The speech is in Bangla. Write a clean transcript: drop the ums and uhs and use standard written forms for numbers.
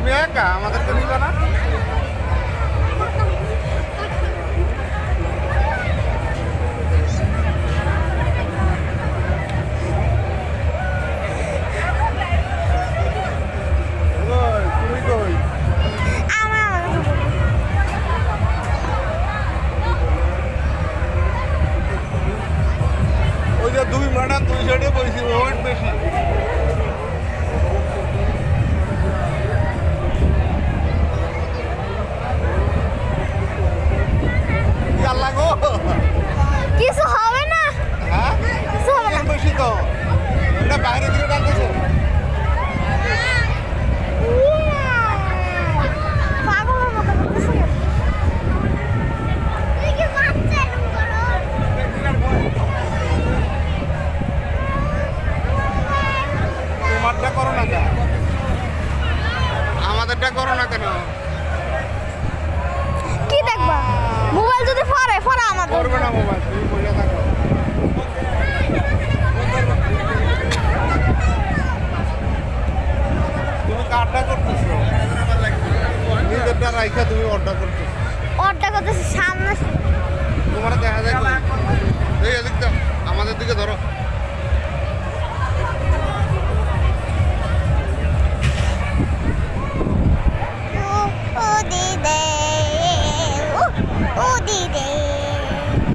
তুমি একা আমাদেরকে নিবে না? তুমি কই? ওই যে দুই ম্যাডাম দুই সাইডে বসি ওয়েট বেশি। কিছু হবে না। হ্যাঁ কিছু হবে না। বেশি তো এটা বাইরে দিকে ডাকতেছে। পাগলের মতো করতেছে। তুই কি বাচ্চা এরকম করো? তোমারটা করো না কেন? আমাদেরটা করো না কেন? কি দেখবা? মোবাইল যদি ফরে আমাদের। করবে না মোবাইল, তুমি বসে থাকো। তুমি কারটা করতেছো, নিজেরটা রাইখা তুমি অর্ডার করতেছো। ওরটা করতেছে সামনে। তোমার দেখা যায় কই? এই এদিক দাও, আমাদের দিকে ধরো।